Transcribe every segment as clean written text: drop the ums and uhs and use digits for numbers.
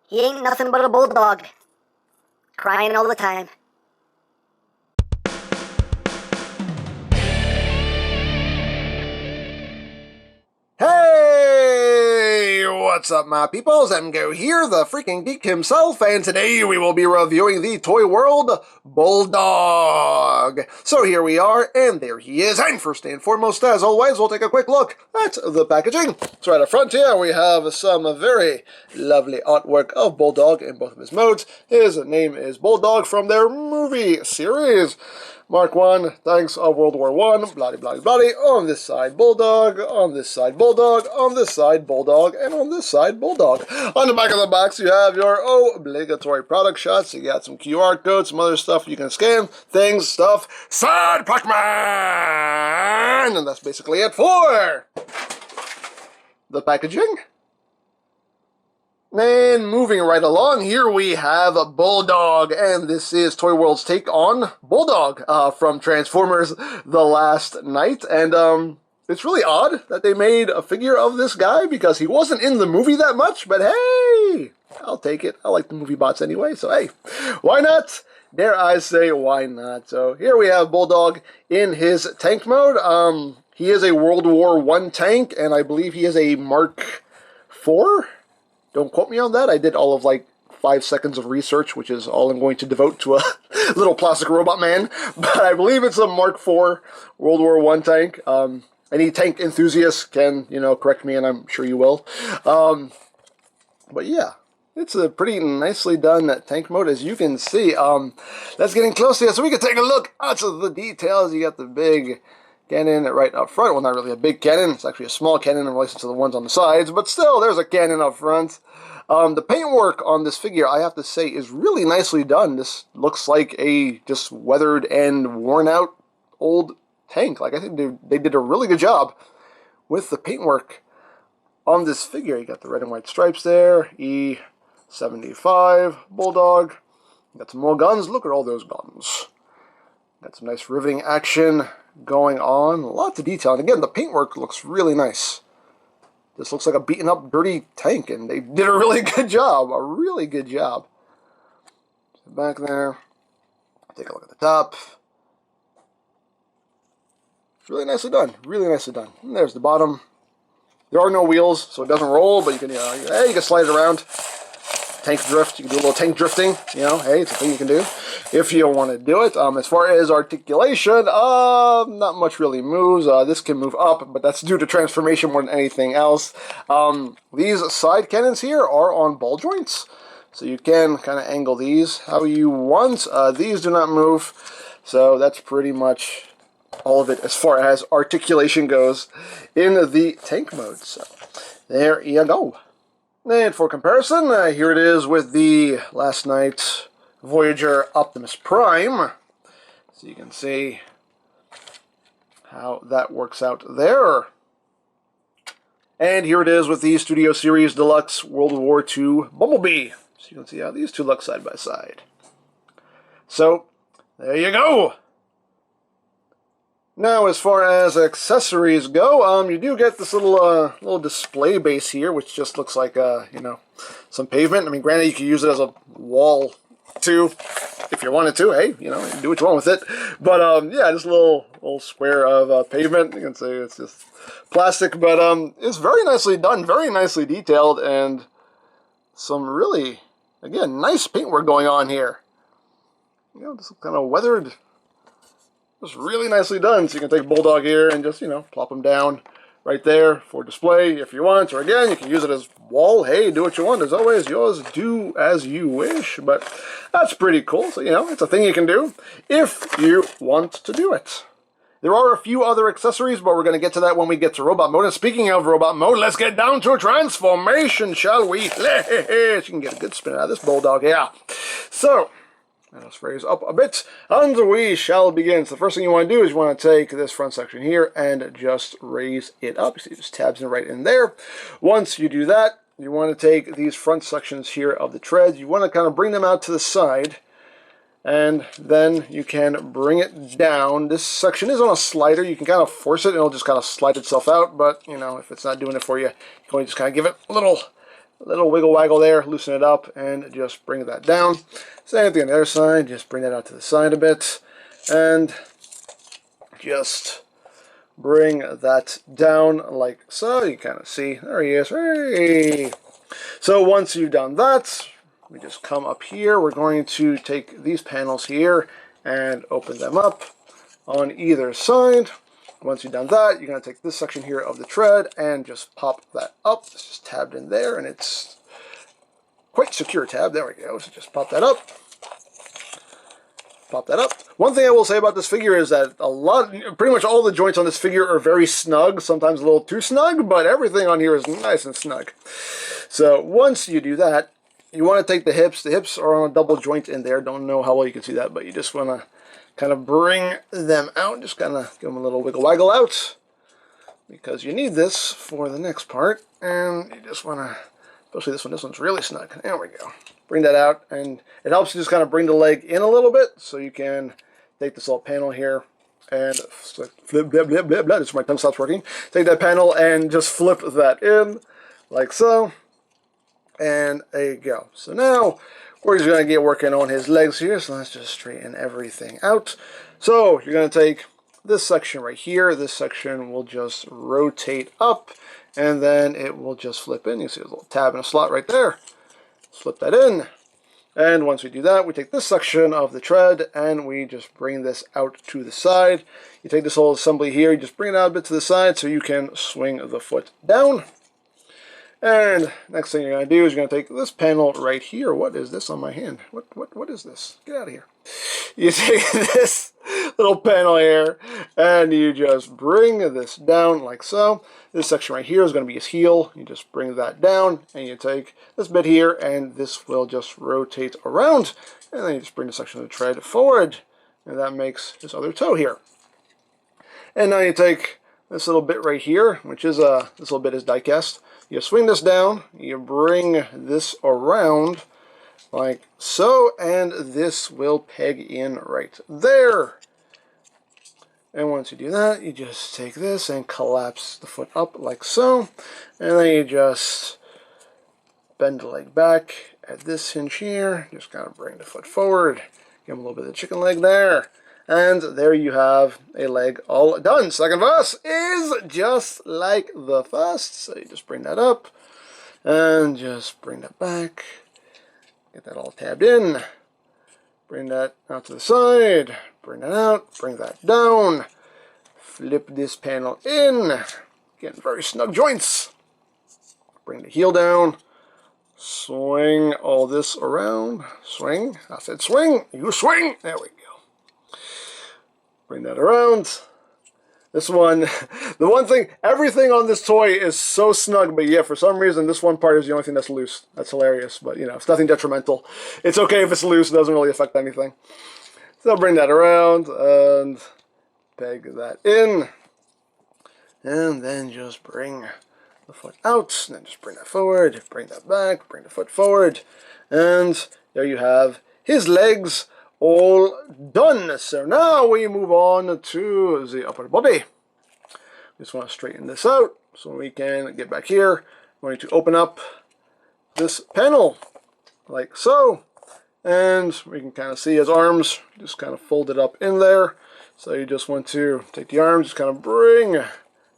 He ain't nothing but a bulldog. Crying all the time. Hey, what's up my peoples? EmGo here, the freaking geek himself, and today we will be reviewing the Toyworld BULLDOG. So here we are, and there he is, and first and foremost, as always, we'll take a quick look at the packaging. So right up front here, we have some very lovely artwork of Bulldog in both of his modes. His name is Bulldog from their movie series. Mark 1, thanks of World War I, bloody, bloody, bloody. On this side, Bulldog. On this side, Bulldog. On this side, Bulldog. And on this side, Bulldog. On the back of the box, you have your obligatory product shots. You got some QR codes, some other stuff you can scan. Things, stuff. Sad Pac-Man! And that's basically it for the packaging. And moving right along, here we have Bulldog, and this is Toyworld's take on Bulldog from Transformers The Last Night. And it's really odd that they made a figure of this guy because he wasn't in the movie that much, but hey, I'll take it. I like the movie bots anyway, so hey, why not? Dare I say, why not? So here we have Bulldog in his tank mode. He is a World War I tank, and I believe he is a Mark IV. Don't quote me on that. I did all of like 5 seconds of research, which is all I'm going to devote to a little plastic robot man. But I believe it's a Mark IV World War I tank. Any tank enthusiast can, correct me, and I'm sure you will. But yeah, it's a pretty nicely done tank mode, as you can see. Let's get in close here so we can take a look at the details. You got the big cannon right up front. Well, not really a big cannon. It's actually a small cannon in relation to the ones on the sides, but still, there's a cannon up front. The paintwork on this figure, I have to say, is really nicely done. This looks like a just weathered and worn out old tank. Like, I think they did a really good job with the paintwork on this figure. You got the red and white stripes there. E75 Bulldog. You got some more guns. Look at all those guns. Got some nice riveting action going on. Lots of detail. And again, the paintwork looks really nice. This looks like a beaten up, dirty tank, and they did a really good job. A really good job. Back there. Take a look at the top. It's really nicely done. Really nicely done. And there's the bottom. There are no wheels, so it doesn't roll, but you can, you can slide it around. Tank drift, you can do a little tank drifting, hey, it's a thing you can do if you want to do it. As far as articulation, not much really moves. This can move up, but that's due to transformation more than anything else. These side cannons here are on ball joints, so you can kind of angle these how you want. These do not move, so that's pretty much all of it as far as articulation goes in the tank mode. So there you go. And for comparison, here it is with the Last Night Voyager Optimus Prime. So you can see how that works out there. And here it is with the Studio Series Deluxe World War II Bumblebee. So you can see how these two look side by side. So, there you go. Now, as far as accessories go, you do get this little display base here, which just looks like, some pavement. I mean, granted, you could use it as a wall, too, if you wanted to. Hey, you can do what you want with it. But, yeah, just a little square of pavement. You can see it's just plastic, but it's very nicely done, very nicely detailed, and some really, again, nice paintwork going on here. This kind of weathered. Just really nicely done. So you can take Bulldog here and just, plop him down right there for display if you want. Or again, you can use it as wall. Hey, do what you want. As always, yours, do as you wish. But that's pretty cool. So, it's a thing you can do if you want to do it. There are a few other accessories, but we're going to get to that when we get to robot mode. And speaking of robot mode, let's get down to transformation, shall we? You can get a good spin out of this Bulldog, yeah. So, let's raise up a bit, and we shall begin. So the first thing you want to do is you want to take this front section here and just raise it up. You see, it just tabs in right in there. Once you do that, you want to take these front sections here of the treads. You want to kind of bring them out to the side, and then you can bring it down. This section is on a slider. You can kind of force it, and it'll just kind of slide itself out. But, if it's not doing it for you, you can just kind of give it a little A little wiggle waggle there, loosen it up, and just bring that down. Same thing on the other side, just bring that out to the side a bit, and just bring that down like so. You kind of see, there he is. Hey! So once you've done that, we just come up here. We're going to take these panels here and open them up on either side. Once you've done that, you're going to take this section here of the tread and just pop that up. It's just tabbed in there, and it's quite secure tab. There we go. So just pop that up. Pop that up. One thing I will say about this figure is that pretty much all the joints on this figure are very snug, sometimes a little too snug, but everything on here is nice and snug. So once you do that, you want to take the hips. The hips are on a double joint in there. Don't know how well you can see that, but you just want to kind of bring them out. Just kind of give them a little wiggle waggle out, because you need this for the next part. And you just want to, especially this one. This one's really snug. There we go. Bring that out, and it helps you just kind of bring the leg in a little bit, so you can take this little panel here and flip, blah, blah, blah, blah. Just my tongue stops working. Take that panel and just flip that in, like so. And there you go. So now we're just going to get working on his legs here. So let's just straighten everything out. So you're going to take this section right here. This section will just rotate up, and then it will just flip in. You see a little tab and a slot right there. Slip that in. And once we do that, we take this section of the tread and we just bring this out to the side. You take this whole assembly here, you just bring it out a bit to the side so you can swing the foot down. And next thing you're going to do is you're going to take this panel right here. What is this on my hand? What is this? Get out of here. You take this little panel here and you just bring this down like so. This section right here is going to be his heel. You just bring that down and you take this bit here and this will just rotate around. And then you just bring the section of the tread forward. And that makes his other toe here. And now you take this little bit right here, which is this little bit is die cast. You swing this down, you bring this around like so, and this will peg in right there. And once you do that, you just take this and collapse the foot up like so, and then you just bend the leg back at this hinge here, just kind of bring the foot forward, give him a little bit of the chicken leg there. And there you have a leg all done. Second verse is just like the first. So you just bring that up and just bring that back. Get that all tabbed in. Bring that out to the side. Bring that out. Bring that down. Flip this panel in. Getting very snug joints. Bring the heel down. Swing all this around. Swing. I said swing. You swing. There we go. Bring that around. This one, the one thing, everything on this toy is so snug, but yeah, for some reason, this one part is the only thing that's loose. That's hilarious, but you know, it's nothing detrimental. It's okay if it's loose, it doesn't really affect anything. So bring that around and peg that in. And then just bring the foot out, and then just bring that forward, bring that back, bring the foot forward. And there you have his legs all done. So now we move on to the upper body. Just want to straighten this out so we can get back here. I'm going to open up this panel like so, and we can kind of see his arms just kind of folded up in there. So you just want to take the arms, just kind of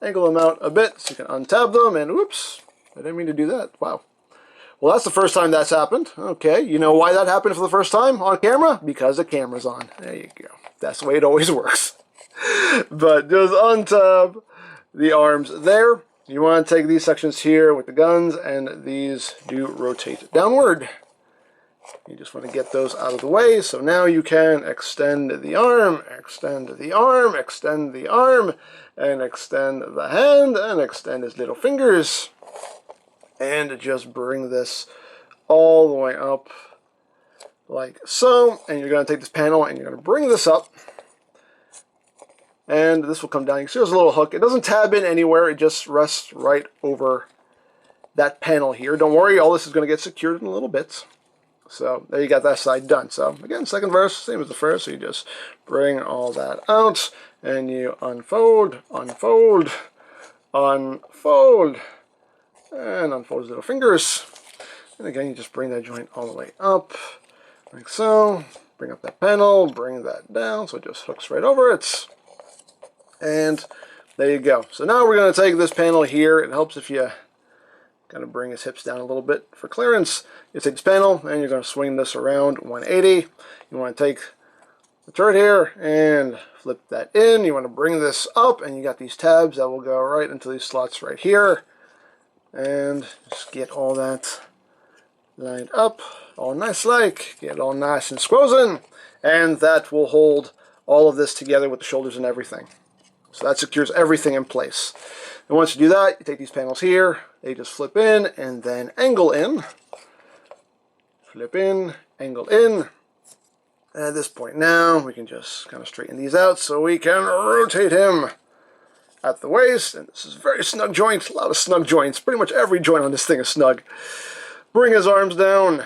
angle them out a bit so you can untab them, and whoops, I didn't mean to do that. Wow. Well, that's the first time that's happened. Okay, you know why that happened for the first time on camera? Because the camera's on. There you go. That's the way it always works. But just untab the arms there. You want to take these sections here with the guns, and these do rotate downward. You just want to get those out of the way, so now you can extend the arm, extend the arm, extend the arm, and extend the hand, and extend his little fingers. And just bring this all the way up like so. And you're going to take this panel and you're going to bring this up. And this will come down. You can see there's a little hook. It doesn't tab in anywhere. It just rests right over that panel here. Don't worry, all this is going to get secured in a little bit. So there you got that side done. So again, second verse, same as the first. So you just bring all that out and you unfold, unfold, unfold. And unfold his little fingers. And again, you just bring that joint all the way up, like so. Bring up that panel, bring that down, so it just hooks right over it. And there you go. So now we're going to take this panel here. It helps if you kind of bring his hips down a little bit for clearance. You take this panel, and you're going to swing this around 180. You want to take the turret here and flip that in. You want to bring this up, and you got these tabs that will go right into these slots right here. And just get all that lined up, all nice like, get it all nice and squozen, and that will hold all of this together with the shoulders and everything. So that secures everything in place. And once you do that, you take these panels here, they just flip in and then angle in. Flip in, angle in. And at this point now, we can just kind of straighten these out so we can rotate him at the waist. And this is a very snug joint, a lot of snug joints. Pretty much every joint on this thing is snug. Bring his arms down.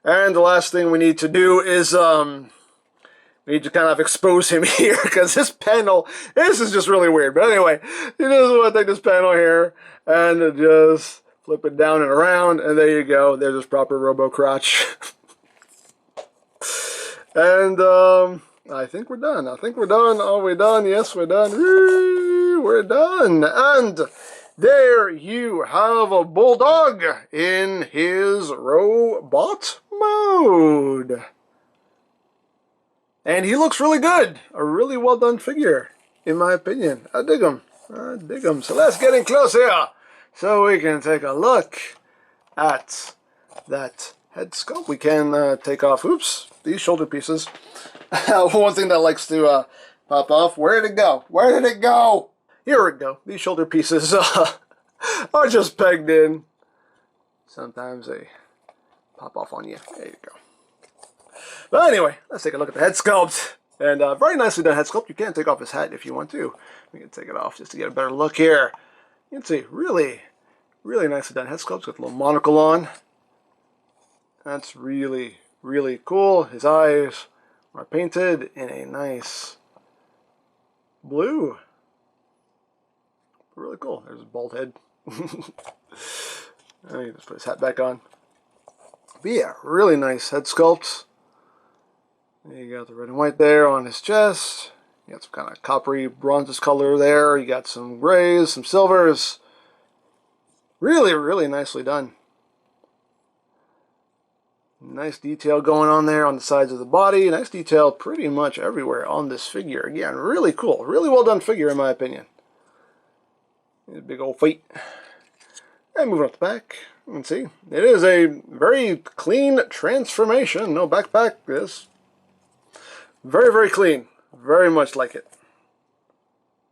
And the last thing we need to do is we need to kind of expose him here, because this panel, this is just really weird. But anyway, you just want to take this panel here and just flip it down and around, and there you go. There's his proper robo crotch. And I think we're done. I think we're done. Are we done? Yes, we're done. Woo, we're done. And there you have a Bulldog in his robot mode. And he looks really good. A really well done figure, in my opinion. I dig him. I dig him. So let's get in close here so we can take a look at that head sculpt. We can take off, oops, these shoulder pieces. One thing that likes to pop off. Where did it go? Where did it go? Here we go. These shoulder pieces are just pegged in. Sometimes they pop off on you. There you go. But anyway, let's take a look at the head sculpt. And very nicely done head sculpt. You can take off his hat if you want to. We can take it off just to get a better look here. You can see, really, really nicely done head sculpt with a little monocle on. That's really, really cool. His eyes are painted in a nice blue. Really cool. There's his bald head. And he just put his hat back on. But yeah, really nice head sculpt. You got the red and white there on his chest. You got some kind of coppery bronze color there. You got some grays, some silvers. Really, really nicely done. Nice detail going on there on the sides of the body. Nice detail pretty much everywhere on this figure. Again, really cool. Really well done figure in my opinion. A big old feet. And moving up the back, you can see it is a very clean transformation. No backpack. This very, very clean. Very much like it.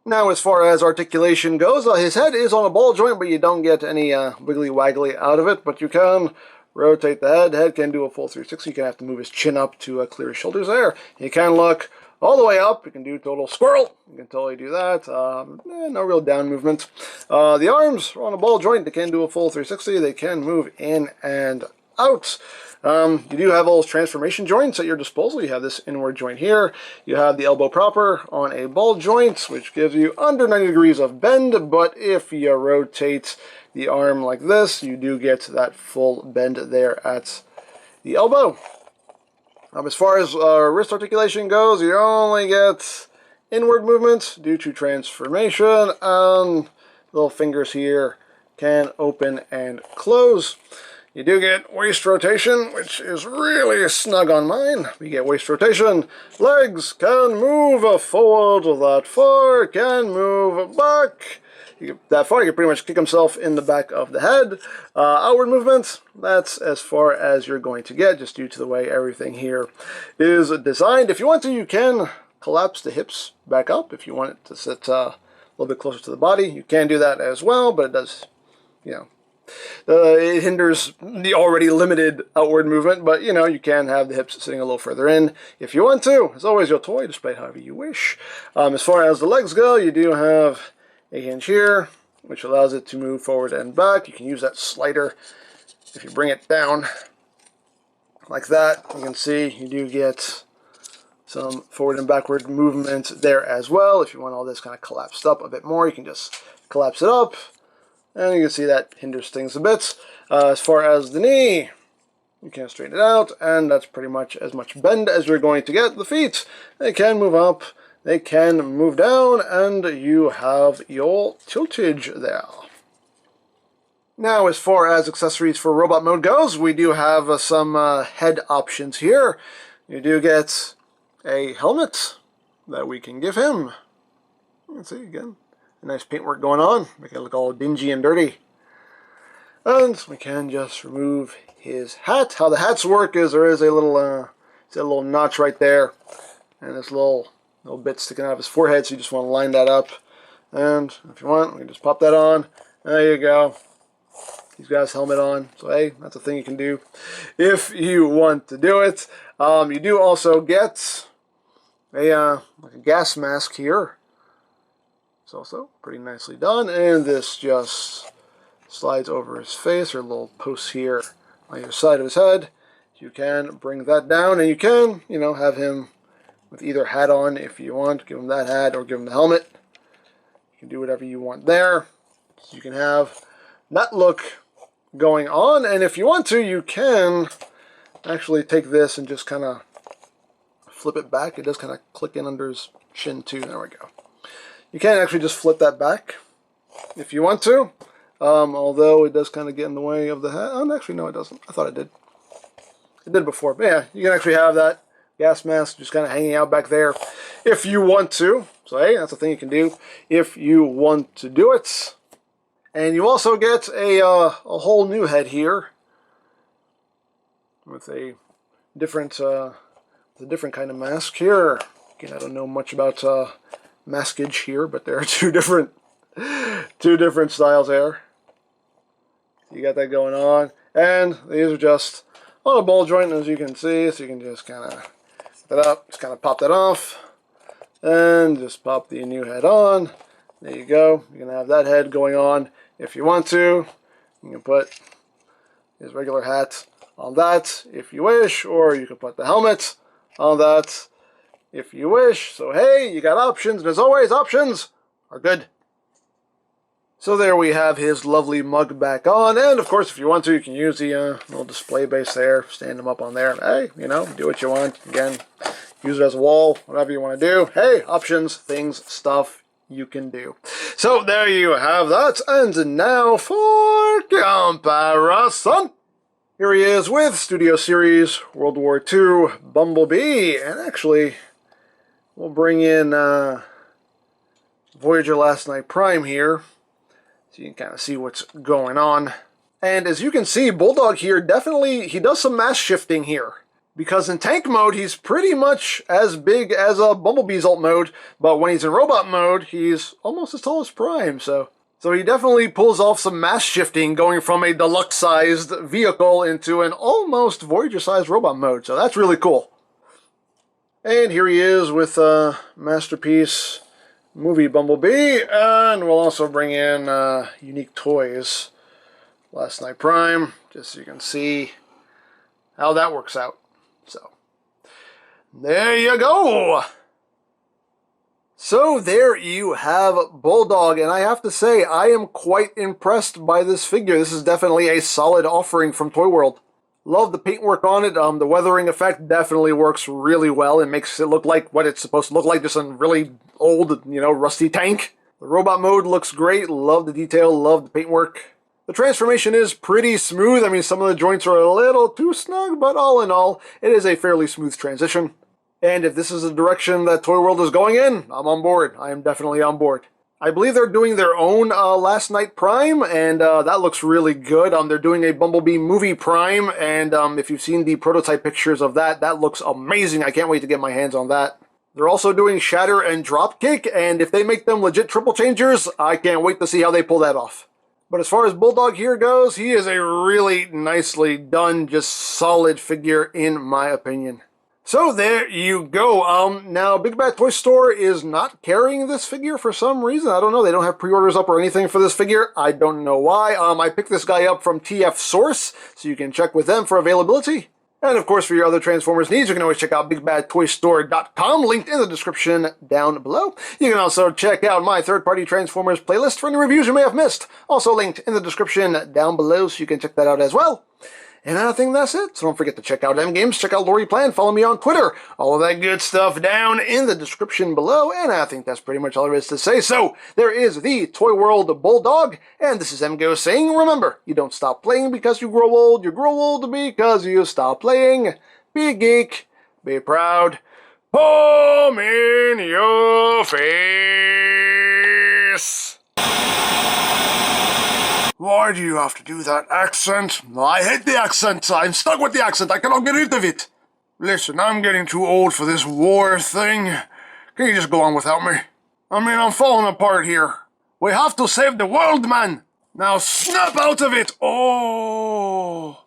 Now, as far as articulation goes, his head is on a ball joint, but you don't get any wiggly waggly out of it. But you can rotate the head. The head can do a full 360. You can have to move his chin up to clear his shoulders there. You can look all the way up. You can do total squirrel. You can totally do that. No real down movement. The arms are on a ball joint. They can do a full 360. They can move in and out. You do have all those transformation joints at your disposal. You have this inward joint here. You have the elbow proper on a ball joint, which gives you under 90 degrees of bend. But if you rotate the arm like this, you do get that full bend there at the elbow. As far as wrist articulation goes, you only get inward movement due to transformation, and little fingers here can open and close. You do get waist rotation, which is really snug on mine. We get waist rotation. Legs can move forward that far, can move back. That far, you can pretty much kick himself in the back of the head. Outward movement, that's as far as you're going to get, just due to the way everything here is designed. If you want to, you can collapse the hips back up. If you want it to sit a little bit closer to the body, you can do that as well, but it does, you know, it hinders the already limited outward movement, but you know, you can have the hips sitting a little further in if you want to. As always, your toy, display however you wish. As far as the legs go, you do have a hinge here, which allows it to move forward and back. You can use that slider. If you bring it down like that, you can see you do get some forward and backward movement there as well. If you want all this kind of collapsed up a bit more, you can just collapse it up, And you can see that hinders things a bit. As far as the knee, you can straighten it out, and that's pretty much as much bend as you're going to get. The feet, they can move up, they can move down, and you have your tiltage there. Now, as far as accessories for robot mode goes, we do have some head options here. You do get a helmet that we can give him. You can see, again, a nice paintwork going on. Make it look all dingy and dirty. And we can just remove his hat. How the hats work is there is a little notch right there, and this little bit sticking out of his forehead, so you just want to line that up. And if you want, we can just pop that on. There you go. He's got his helmet on, so hey, that's a thing you can do if you want to do it. You do also get a gas mask here. It's also pretty nicely done, and this just slides over his face, or little posts here on either side of his head. You can bring that down, and you can, have him with either hat on if you want. Give him that hat or give him the helmet. You can do whatever you want there. So you can have that look going on, and if you want to, you can actually take this and just kind of flip it back. It does kind of click in under his chin too. There we go. You can actually just flip that back if you want to. Although it does kind of get in the way of the hat. Oh, actually, no, it doesn't. I thought it did. It did before. But yeah, you can actually have that gas mask just kind of hanging out back there if you want to. So hey, that's a thing you can do if you want to do it. And you also get a whole new head here with a different kind of mask here. Again, I don't know much about maskage here, but there are two different styles there. You got that going on, and these are just on a ball joint, as you can see, so you can just kind of put that up, just kind of pop that off, and just pop the new head on. There you go. You can have that head going on if you want to. You can put his regular hat on that if you wish, or you can put the helmet on that if you wish. So hey, you got options, and as always, options are good. So there we have his lovely mug back on, and of course, if you want to, you can use the little display base there, stand him up on there. Hey, do what you want. Again, use it as a wall, whatever you want to do. Hey, options, things, stuff you can do. So there you have that, and now for comparison. Here he is with Studio Series World War II Bumblebee, and actually, we'll bring in Voyager Last Night Prime here, so you can kind of see what's going on. And as you can see, Bulldog here he does some mass shifting here. Because in tank mode, he's pretty much as big as a Bumblebee's alt mode, but when he's in robot mode, he's almost as tall as Prime, so he definitely pulls off some mass shifting, going from a deluxe-sized vehicle into an almost Voyager-sized robot mode, so that's really cool. And here he is with Masterpiece Movie Bumblebee, and we'll also bring in Unique Toys Last Night Prime, just so you can see how that works out. So, there you go! So there you have Bulldog, and I have to say, I am quite impressed by this figure. This is definitely a solid offering from Toyworld. Love the paintwork on it. The weathering effect definitely works really well. It makes it look like what it's supposed to look like, just a really old, rusty tank. The robot mode looks great. Love the detail, love the paintwork. The transformation is pretty smooth. I mean, some of the joints are a little too snug, but all in all, it is a fairly smooth transition. And if this is the direction that Toyworld is going in, I'm on board. I am definitely on board. I believe they're doing their own Last Night Prime, and that looks really good. They're doing a Bumblebee movie Prime, and if you've seen the prototype pictures of that, that looks amazing. I can't wait to get my hands on that. They're also doing Shatter and Dropkick, and if they make them legit triple changers, I can't wait to see how they pull that off. But as far as Bulldog here goes, he is a really nicely done, just solid figure in my opinion. So there you go. Now, Big Bad Toy Store is not carrying this figure for some reason. I don't know. They don't have pre-orders up or anything for this figure. I don't know why. I picked this guy up from TF Source, so you can check with them for availability. And of course, for your other Transformers needs, you can always check out BigBadToyStore.com, linked in the description down below. You can also check out my third-party Transformers playlist for any reviews you may have missed, also linked in the description down below, so you can check that out as well. And I think that's it. So don't forget to check out EmGo's, check out Lori Plan, follow me on Twitter, all of that good stuff down in the description below. And I think that's pretty much all there is to say. So there is the Toyworld Bulldog, and this is EmGo saying, remember, you don't stop playing because you grow old because you stop playing. Be a geek, be proud, palm in your face. Why do you have to do that accent? I hate the accent. I'm stuck with the accent. I cannot get rid of it. Listen, I'm getting too old for this war thing. Can you just go on without me? I mean, I'm falling apart here. We have to save the world, man. Now snap out of it. Oh.